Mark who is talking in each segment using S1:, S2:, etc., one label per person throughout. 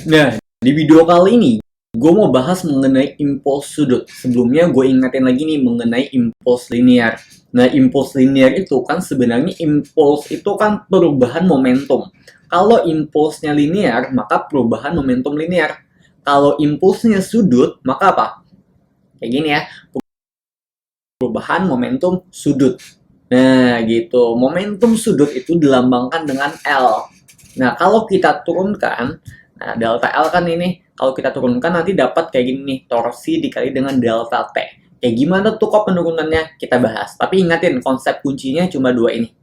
S1: Nah, di video kali ini, gue mau bahas mengenai impuls sudut. Sebelumnya gue ingetin lagi nih mengenai impuls linear. Nah, impuls linear itu kan sebenarnya impuls itu kan perubahan momentum. Kalau impulsnya linear, maka perubahan momentum linear. Kalau impulsnya sudut, maka apa? Kayak gini ya, perubahan momentum sudut. Nah, gitu. Momentum sudut itu dilambangkan dengan L. Nah, kalau kita turunkan, nah delta L kan ini, kalau kita turunkan nanti dapat kayak gini nih, torsi dikali dengan delta T. Kayak gimana tuh kok penurunannya? Kita bahas. Tapi ingatin, konsep kuncinya cuma dua ini.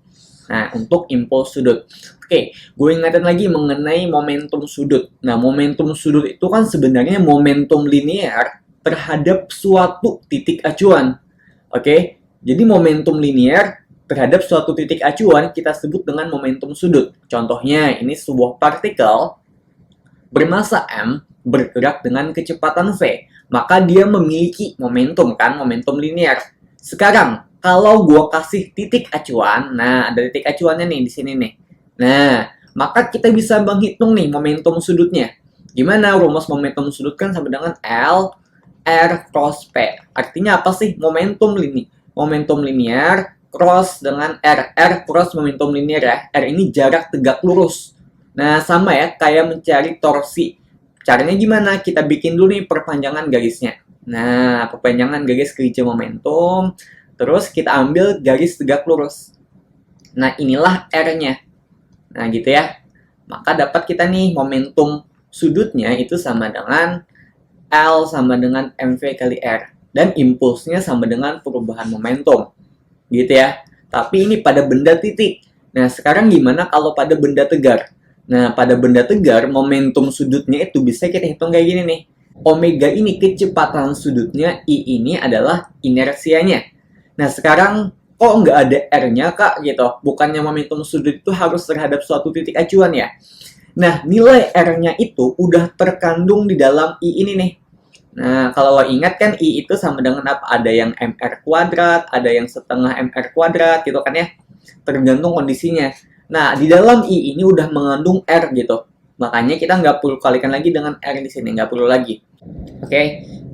S1: Nah, untuk impuls sudut. Oke, gue ingatin lagi mengenai momentum sudut. Nah, momentum sudut itu kan sebenarnya momentum linear terhadap suatu titik acuan. Oke, jadi momentum linear terhadap suatu titik acuan kita sebut dengan momentum sudut. Contohnya, ini sebuah partikel bermasa M bergerak dengan kecepatan V, maka dia memiliki momentum kan, momentum linear. Sekarang, kalau gue kasih titik acuan, nah ada titik acuannya nih di sini nih. Nah, maka kita bisa menghitung nih momentum sudutnya. Gimana rumus momentum sudut kan sama dengan L R cross P. Artinya apa sih? Momentum linear cross dengan R. R cross momentum linear ya. R ini jarak tegak lurus. Nah, sama ya, kayak mencari torsi. Caranya gimana? Kita bikin dulu nih perpanjangan garisnya. Nah, perpanjangan garis kerja momentum. Terus kita ambil garis tegak lurus. Nah, inilah R-nya. Nah, gitu ya. Maka dapat kita nih momentum sudutnya itu sama dengan L sama dengan mv kali R. Dan impulsnya sama dengan perubahan momentum. Gitu ya. Tapi ini pada benda titik. Nah, sekarang gimana kalau pada benda tegar? Nah, pada benda tegar, momentum sudutnya itu bisa kita hitung kayak gini nih. Omega ini kecepatan sudutnya, I ini adalah inersianya. Nah, sekarang kok nggak ada R-nya, Kak? Gitu. Bukannya momentum sudut itu harus terhadap suatu titik acuan ya? Nah, nilai R-nya itu udah terkandung di dalam I ini nih. Nah, kalau lo ingat kan I itu sama dengan apa? Ada yang MR kuadrat, ada yang setengah MR kuadrat gitu kan ya. Tergantung kondisinya. Nah, di dalam I ini udah mengandung R gitu. Makanya kita nggak perlu kalikan lagi dengan R di sini, nggak perlu lagi. Oke,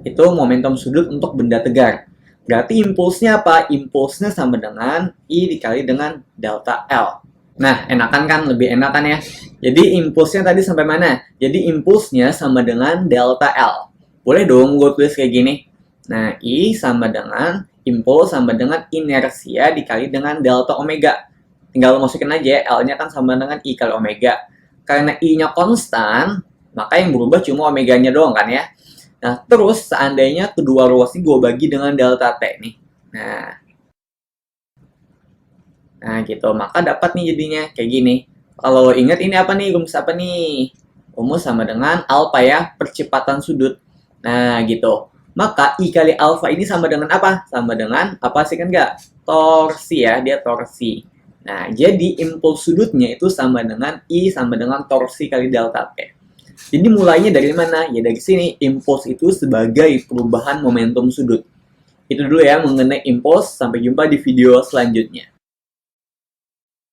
S1: itu momentum sudut untuk benda tegar. Berarti impulsnya apa? Impulsnya sama dengan I dikali dengan delta L. Nah, enakan kan? Lebih enakan ya. Jadi impulsnya tadi sampai mana? Jadi impulsnya sama dengan delta L. Boleh dong gue tulis kayak gini. Nah, I sama dengan impuls sama dengan inersia dikali dengan delta omega. Tinggal masukin aja, L-nya kan sama dengan I kali omega. Karena I-nya konstan, maka yang berubah cuma omeganya doang kan ya. Nah, terus seandainya kedua ruas ini gue bagi dengan delta T nih. Nah gitu. Maka dapat nih jadinya kayak gini. Kalau ingat ini apa nih? Rumus apa nih? Rumus sama dengan alfa ya, percepatan sudut. Nah, gitu. Maka I kali alfa ini sama dengan apa? Sama dengan, apa sih kan nggak? Torsi ya, dia torsi. Nah, jadi impuls sudutnya itu sama dengan I sama dengan torsi kali delta T. Jadi mulainya dari mana? Ya dari sini, impuls itu sebagai perubahan momentum sudut. Itu dulu ya mengenai impuls. Sampai jumpa di video selanjutnya.